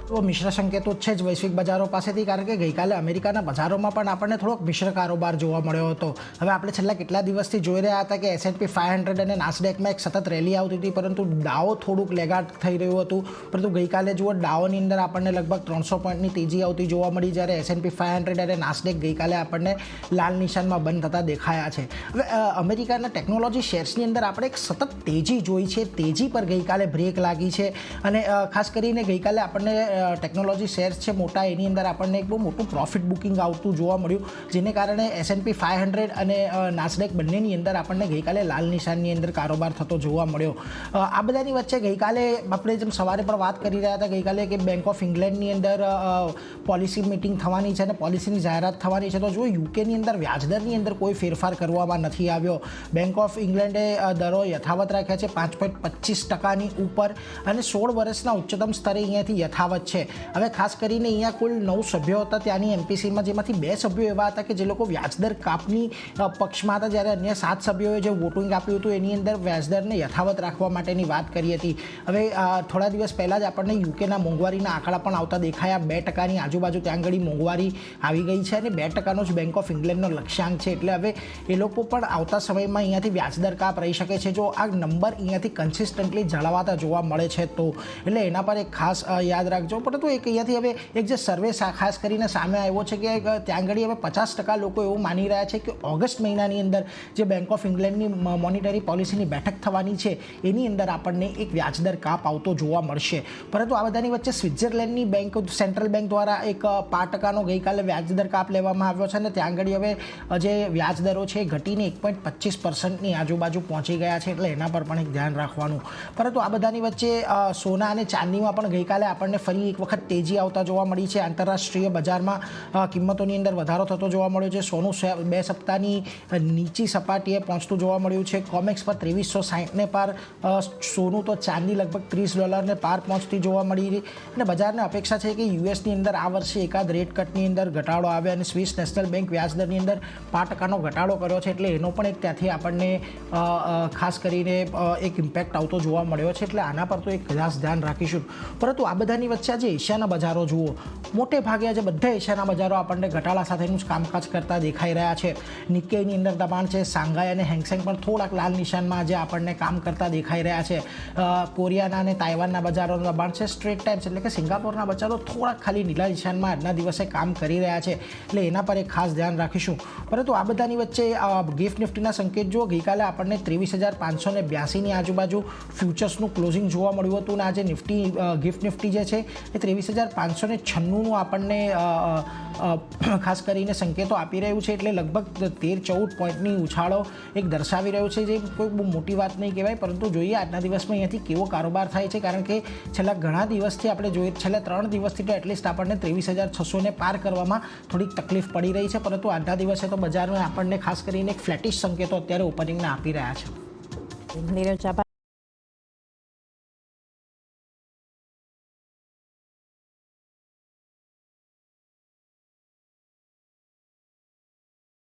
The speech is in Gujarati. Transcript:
તો મિશ્ર સંકેતો છે જ વૈશ્વિક બજારો પાસેથી, કારણ કે ગઈકાલે અમેરિકાના બજારોમાં પણ આપણને થોડોક મિશ્ર કારોબાર જોવા મળ્યો હતો. હવે આપણે છેલ્લા કેટલા દિવસથી જોઈ રહ્યા હતા કે S&P 500 અને નાસ્ડેકમાં એક સતત રેલી આવતી હતી, પરંતુ ડાઓ થોડુંક લેગાટ થઈ રહ્યું હતું. પરંતુ ગઈકાલે જુઓ ડાઓની અંદર આપણને લગભગ 300 પોઈન્ટની તેજી આવતી જોવા મળી, જ્યારે S&P 500 અને નાસ્ડેક ગઈકાલે આપણને લાલ નિશાનમાં બંધ થતા દેખાયા છે. હવે અમેરિકાના ટેકનોલોજી શેર્સની અંદર આપણે એક સતત તેજી જોઈ છે, તેજી પર ગઈકાલે બ્રેક લાગી છે. અને ખાસ કરીને ગઈકાલે આપણને ટેકનોલોજી શેર્સ છે મોટા, એની અંદર આપણને એક બહુ મોટું પ્રોફિટ બુકિંગ આવતું જોવા મળ્યું, જેને કારણે S&P 500 અને નાસ્ડેક બંનેની અંદર આપણને ગઈકાલે લાલ નિશાનની અંદર કારોબાર થતો જોવા મળ્યો. આ બધાની વચ્ચે ગઈકાલે આપણે જેમ સવારે પણ વાત કરી રહ્યા હતા ગઈકાલે કે બેંક ઓફ ઇંગ્લેન્ડની અંદર પોલિસી મિટિંગ થવાની છે અને પોલિસીની જાહેરાત થવાની છે. તો જો યુકેની અંદર વ્યાજદરની અંદર કોઈ ફેરફાર કરવામાં નથી આવ્યો. બેંક ઓફ ઇંગ્લેન્ડે દરો યથાવત રાખ્યા છે 5.25% ઉપર અને 16 વર્ષના ઉચ્ચતમ સ્તરે અહીંયાથી યથાવત છે. હવે ખાસ કરીને અહીંયા કુલ 9 સભ્યો હતા ત્યાંની એમપીસીમાં, જેમાંથી 2 સભ્યો એવા હતા કે જે લોકો વ્યાજદર કાપની પક્ષમાં હતા, જ્યારે અન્ય 7 સભ્યોએ જે વોટિંગ આપ્યું હતું એની અંદર વ્યાજદરને યથાવત રાખવા માટેની વાત કરી હતી. હવે થોડા દિવસ પહેલાં જ આપણને યુકેના મોંઘવારીના આંકડા પણ આવતા દેખાયા. 2%ની આજુબાજુ ત્યાં આગળ મોંઘવારી આવી ગઈ છે અને 2% જ બેંક ઓફ ઇંગ્લેન્ડનો લક્ષ્યાંક છે. એટલે હવે એ લોકો પણ આવતા સમયમાં અહીંયાથી વ્યાજદર કાપ રહી શકે છે જો આ નંબર અહીંયાથી કન્સિસ્ટન્ટલી જળવાતા જોવા મળે છે તો. એટલે એના પર એક ખાસ યાદ રાખજો. પરંતુ એક અહીંયાથી હવે એક જે સર્વે ખાસ કરીને સામે આવ્યો છે કે ત્યાં આગળ હવે 50% લોકો એવું માની રહ્યા છે કે ઓગસ્ટ મહિનાની અંદર જે બેંક ઓફ ઇંગ્લેન્ડની મોનિટરી પોલિસીની બેઠક થવાની છે એની અંદર આપણને એક વ્યાજદર કાપ આવતો જોવા મળશે. પરંતુ આ બધાની વચ્ચે સ્વિટ્ઝરલેન્ડની બેંક સેન્ટ્રલ બેંક દ્વારા એક 5% ગઈકાલે વ્યાજદર કાપ લેવામાં આવ્યો છે અને ત્યાં આગળ હવે જે વ્યાજદરો છે એ ઘટીને 1.25%ની આજુબાજુ પહોંચી ગયા છે. એટલે એના પર પણ એક ધ્યાન રાખવાનું. પરંતુ આ બધાની વચ્ચે સોના અને ચાંદીમાં પણ ગઈકાલે આપણને ફરી એક વખત તેજી આવતા જોવા મળી છે. આંતરરાષ્ટ્રીય બજારમાં કિંમતોની અંદર વધારો થતો જોવા મળ્યો છે. સોનું 2 સપ્તાહની નીચી સપાટીએ પહોંચતું જોવા મળ્યું છે. કોમેક્સ પર 2360ને પાર સોનું, તો ચાંદી લગભગ $30ને પાર પહોંચતી જોવા મળી રહી. અને બજારને અપેક્ષા છે કે યુએસની અંદર આ વર્ષે એકાદ રેટ કટની અંદર ઘટાડો આવે અને સ્વિસ નેશનલ બેંક વ્યાજદરની અંદર 5%નો ઘટાડો કર્યો છે. એટલે એનો પણ એક ત્યાંથી આપણને ખાસ કરીને એક ઇમ્પેક્ટ આવતો જોવા મળ્યો છે. એટલે આના પર તો એક ખાસ ધ્યાન રાખીશું. પરંતુ આ બધાની વચ્ચે આજે એશિયાના બજારો જુઓ, મોટે ભાગે આજે બધા એશિયાના બજારો આપણને ઘટાડા સાથેનું જ કામકાજ કરતા દેખાઈ રહ્યા છે. નિક્કેઈની અંદર દબાણ છે. સાંઘાઈ અને હેંગસેંગ પણ થોડાક લાલ નિશાનમાં આજે આપણને કામ કરતા દેખાઈ રહ્યા છે. કોરિયાના અને તાઇવાનના બજારોનું દબાણ છે. સ્ટ્રેટ ટાઈમ્સ એટલે કે સિંગાપોરના બજારો થોડાક ખાલી નીલા નિશાનમાં આજના દિવસે કામ કરી રહ્યા છે. એટલે એના પર એક ખાસ ધ્યાન રાખીશું. પરંતુ આ બધાની વચ્ચે ગિફ્ટ નિફ્ટીના સંકેત જુઓ, ગઈકાલે આપણને 23,582ની આજુબાજુ ફ્યુચર્સનું ક્લોઝિંગ જોવા મળ્યું હતું અને આજે ગિફ્ટ નિફ્ટી જે છે એ 23,596નું આપણને ખાસ કરીને સંકેતો આપી રહ્યું છે. એટલે લગભગ 13-14 પોઈન્ટની ઉછાળો એક દર્શાવી રહ્યો છે, જે કોઈ બહુ મોટી વાત નહીં કહેવાય. પરંતુ જોઈએ આજના દિવસમાં અહીંયાથી કેવો કારોબાર થાય છે, કારણ કે છેલ્લા ઘણા દિવસથી આપણે જોઈએ, છેલ્લા 3 દિવસથી તો એટલીસ્ટ આપણને 23,600ને પાર કરવામાં થોડીક તકલીફ પડી રહી છે. પરંતુ આજના દિવસે તો બજારમાં આપણને ખાસ કરીને એક ફ્લેટિશ સંકેતો અત્યારે ઓપનિંગના આપી રહ્યા છે. નીરજ,